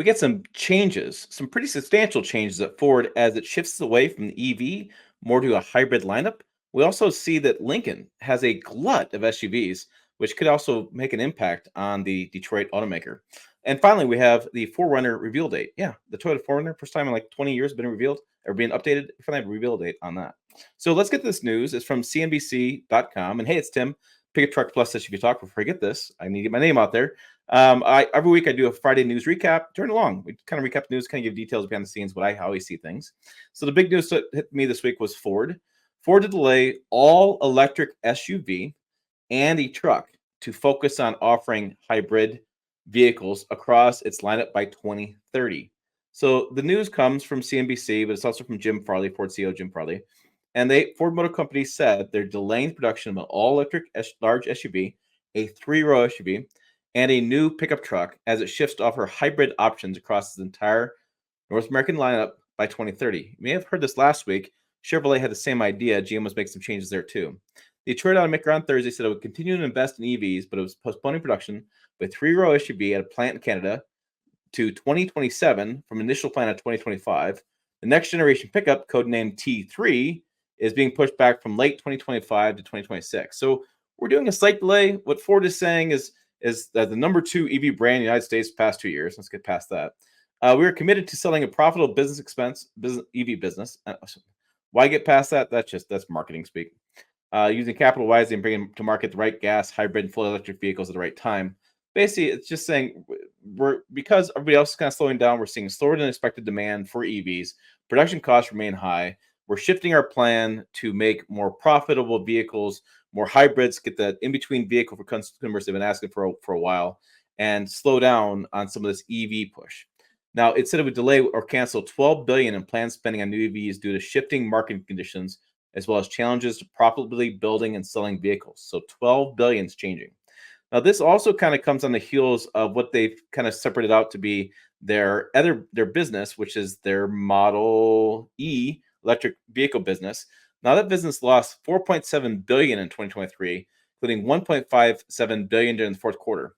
We get some changes, some pretty substantial changes at Ford as it shifts away from the EV more to a hybrid lineup. We also see that Lincoln has a glut of SUVs, which could also make an impact on the Detroit automaker. And finally, we have the 4Runner reveal date. Yeah, the Toyota 4Runner, first time in like 20 years, been revealed or being updated. We finally have a reveal date on that. So let's get this news. It's from CNBC.com. And hey, it's Tim, Pick a Truck Plus SUV Talk. Before I get this, I need to get my name out there. Every week I do a Friday news recap. Turn along. We kind of recap the news, kind of give details behind the scenes, how I see things. So the big news that hit me this week was Ford. Ford to delay all electric SUV and a truck to focus on offering hybrid vehicles across its lineup by 2030. So the news comes from CNBC, but it's also from Jim Farley, Ford CEO Jim Farley. And Ford Motor Company said they're delaying production of an all-electric large SUV, a three-row SUV, and a new pickup truck as it shifts to offer hybrid options across its entire North American lineup by 2030. You may have heard this last week. Chevrolet had the same idea. GM was making some changes there too. The Detroit automaker on Thursday said it would continue to invest in EVs, but it was postponing production of a three-row SUV at a plant in Canada to 2027 from initial plan of 2025. The next generation pickup, codenamed T3, is being pushed back from late 2025 to 2026. So we're doing a slight delay. What Ford is saying is the number 2 EV brand in the United States past 2 years. Let's get past that. We are committed to selling a profitable business EV business. Why get past that? That's marketing speak. Using capital wisely and bringing to market the right gas, hybrid, and fully electric vehicles at the right time. Basically, it's just saying because everybody else is kind of slowing down, we're seeing slower than expected demand for EVs. Production costs remain high. We're shifting our plan to make more profitable vehicles, more hybrids, get that in-between vehicle for consumers they've been asking for a while, and slow down on some of this EV push. Now, it said it would delay or cancel $12 billion in planned spending on new EVs due to shifting market conditions, as well as challenges to profitably building and selling vehicles. So $12 billion is changing. Now, this also kind of comes on the heels of what they've kind of separated out to be their business, which is their Model E electric vehicle business. Now, that business lost $4.7 billion in 2023, including $1.57 billion during the fourth quarter.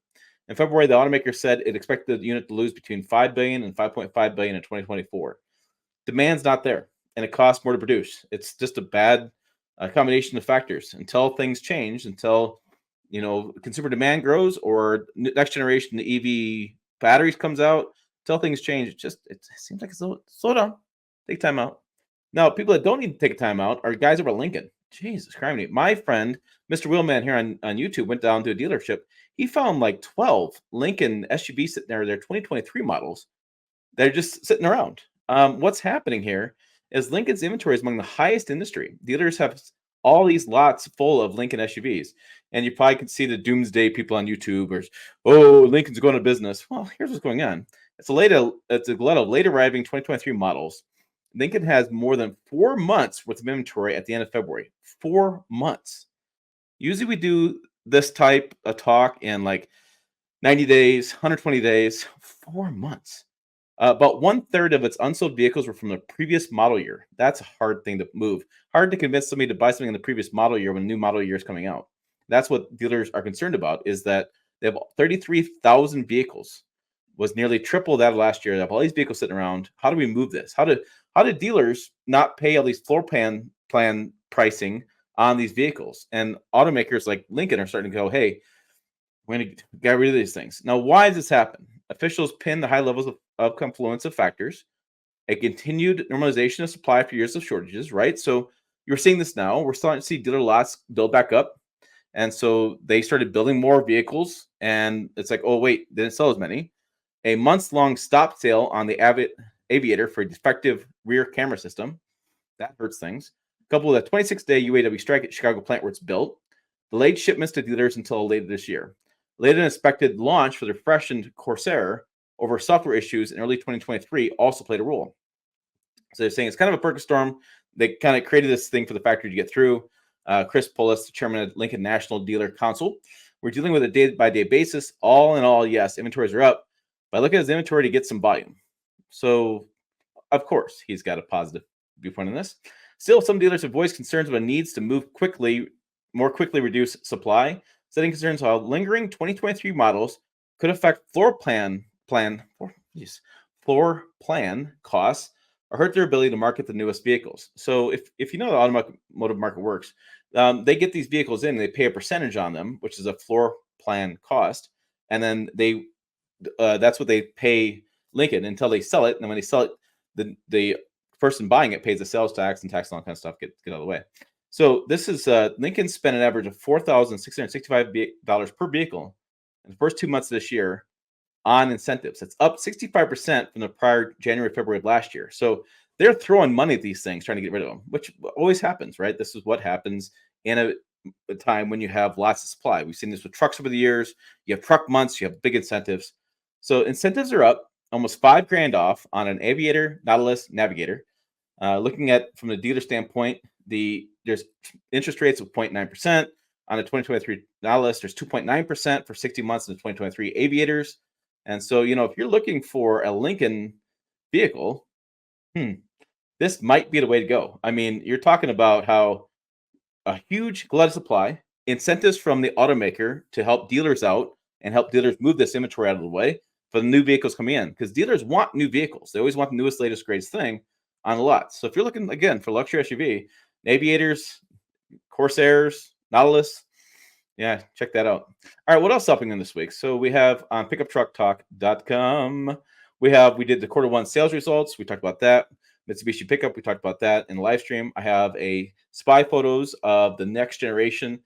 In February, the automaker said it expected the unit to lose between $5 billion and $5.5 billion in 2024. Demand's not there, and it costs more to produce. It's just a bad combination of factors. Until things change, until consumer demand grows or next generation EV batteries comes out, until things change, it seems like it's slow down, take time out. Now, people that don't need to take a time out are guys over at Lincoln. Jesus Christ. My friend, Mr. Wheelman here on YouTube, went down to a dealership. He found like 12 Lincoln SUVs sitting there, their 2023 models. They're just sitting around. What's happening here is Lincoln's inventory is among the highest in industry. Dealers have all these lots full of Lincoln SUVs. And you probably can see the doomsday people on YouTube or, Lincoln's going to business. Well, here's what's going on. It's a glut of late arriving 2023 models. Lincoln has more than 4 months worth of inventory at the end of February. 4 months. Usually we do this type of talk in like 90 days, 120 days, 4 months. About 1/3 of its unsold vehicles were from the previous model year. That's a hard thing to move. Hard to convince somebody to buy something in the previous model year when a new model year is coming out. That's what dealers are concerned about, is that they have 33,000 vehicles, was nearly triple that last year. They have all these vehicles sitting around. How do we move this? How do dealers not pay all these floor plan pricing on these vehicles? And automakers like Lincoln are starting to go, hey, we're going to get rid of these things. Now, why does this happen? Officials pin the high levels of confluence of factors, a continued normalization of supply after years of shortages, right? So you're seeing this now. We're starting to see dealer lots build back up. And so they started building more vehicles. And it's like, oh, wait, they didn't sell as many. A months-long stop sale on the Aviator for a defective rear camera system. That hurts things. Coupled with a 26-day UAW strike at Chicago plant where it's built. Delayed shipments to dealers until later this year. Later than expected launch for the freshened Corsair over software issues in early 2023 also played a role. So they're saying it's kind of a perfect storm. They kind of created this thing for the factory to get through. Chris Polis, the chairman of Lincoln National Dealer Council. We're dealing with a day-by-day basis. All in all, yes, inventories are up. But look at his inventory to get some volume. So, of course, he's got a positive viewpoint on this. Still, some dealers have voiced concerns about needs to more quickly reduce supply, setting concerns how lingering 2023 models could affect floor plan Yes. Floor plan costs hurt their ability to market the newest vehicles. So if you know how the automotive market works, they get these vehicles in, they pay a percentage on them, which is a floor plan cost, and then that's what they pay Lincoln until they sell it. And then when they sell it, the person buying it pays the sales tax and tax and all that kind of stuff. Get out of the way. So this is Lincoln spent an average of $4,665 per vehicle in the first 2 months of this year on incentives. It's up 65% from the prior January, February of last year. So they're throwing money at these things, trying to get rid of them, which always happens, right? This is what happens in a time when you have lots of supply. We've seen this with trucks over the years. You have truck months, you have big incentives. So incentives are up almost 5 grand off on an Aviator, Nautilus, Navigator. Looking at from the dealer standpoint, there's interest rates of 0.9% on the 2023 Nautilus. There's 2.9% for 60 months in the 2023 Aviators. And so, if you're looking for a Lincoln vehicle, this might be the way to go. I mean, you're talking about how a huge glut of supply, incentives from the automaker to help dealers out and help dealers move this inventory out of the way for the new vehicles coming in, because dealers want new vehicles. They always want the newest, latest, greatest thing on the lot. So if you're looking again for luxury SUV, Aviators, Corsairs, Nautilus, yeah, check that out. All right, what else happening this week? So we have on pickuptruckttalk.com, we did the quarter one sales results. We talked about that. Mitsubishi pickup, we talked about that in the live stream. I have a spy photos of the next generation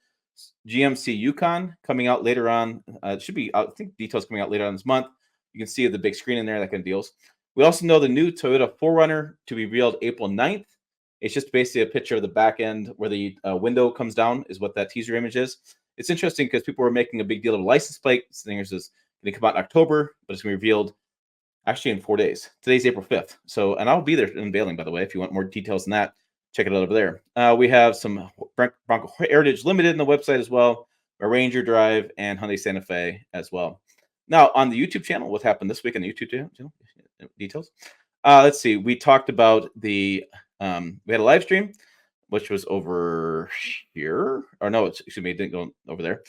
GMC Yukon coming out later on. It should be, I think, details coming out later on this month. You can see the big screen in there, that kind of deals. We also know the new Toyota 4Runner to be revealed April 9th. It's just basically a picture of the back end where the window comes down is what that teaser image is. It's interesting because people were making a big deal of a license plate. Stingers is going to come out in October, but it's going to be revealed actually in 4 days. Today's April 5th. So, and I'll be there unveiling, by the way. If you want more details on that, check it out over there. We have some Bronco Heritage Limited in the website as well, a Ranger Drive, and Hyundai Santa Fe as well. Now, on the YouTube channel, what happened this week on the YouTube channel? Details. Let's see. We talked about we had a live stream, which was over here. Or no, excuse me, it didn't go over there.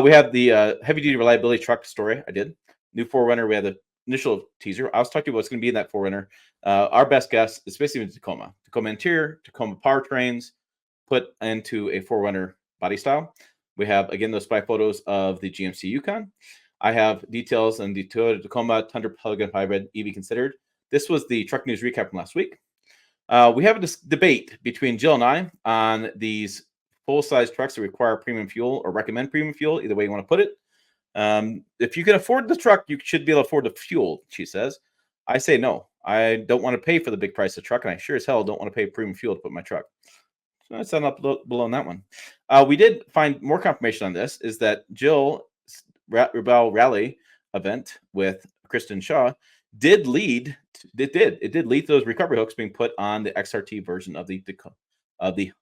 We have the heavy duty reliability truck story. I did. New 4Runner. We had the initial teaser. I was talking about what's going to be in that 4Runner. Our best guess is basically Tacoma interior, Tacoma powertrains put into a 4Runner body style. We have, again, those spy photos of the GMC Yukon. I have details on the Toyota Tacoma Tundra plug-in hybrid EV considered. This was the truck news recap from last week. We have a debate between Jill and I on these full-size trucks that require premium fuel or recommend premium fuel, either way you want to put it. If you can afford the truck, you should be able to afford the fuel, she says. I say no. I don't want to pay for the big price of the truck, and I sure as hell don't want to pay premium fuel to put in my truck. So that's up below on that one. We did find more confirmation on this, is that Jill Rebel Rally event with Kristen Shaw did lead to those recovery hooks being put on the XRT version of the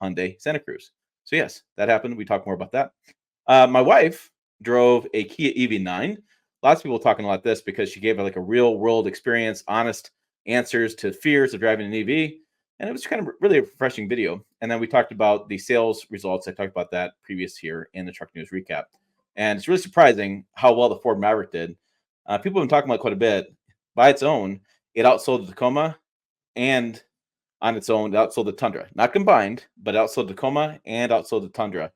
Hyundai Santa Cruz. So yes, that happened. We talk more about that. My wife drove a Kia EV9. Lots of people talking about this because she gave like a real world experience, honest answers to fears of driving an EV. And it was kind of really a refreshing video. And then we talked about the sales results. I talked about that previous here in the truck news recap. And it's really surprising how well the Ford Maverick did. People have been talking about it quite a bit. By its own, it outsold the Tacoma, and on its own, it outsold the Tundra. Not combined, but outsold the Tacoma and outsold the Tundra,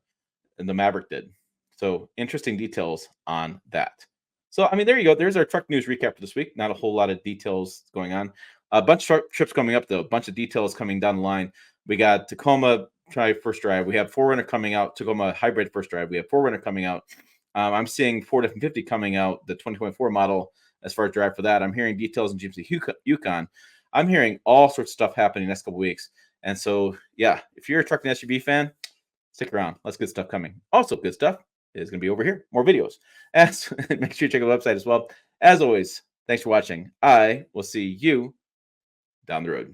and the Maverick did. So interesting details on that. So, I mean, there you go. There's our truck news recap for this week. Not a whole lot of details going on. A bunch of truck trips coming up, though. A bunch of details coming down the line. We got Tacoma first drive. We have 4Runner coming out. Tacoma hybrid first drive. We have 4Runner coming out. I'm seeing Ford F-150 coming out, the 2024 model, as far as drive for that. I'm hearing details in GMC Yukon. I'm hearing all sorts of stuff happening next couple weeks. And so, yeah, if you're a truck and SUV fan, stick around. Lots of good stuff coming. Also, good stuff is going to be over here. More videos. Make sure you check out the website as well. As always, thanks for watching. I will see you down the road.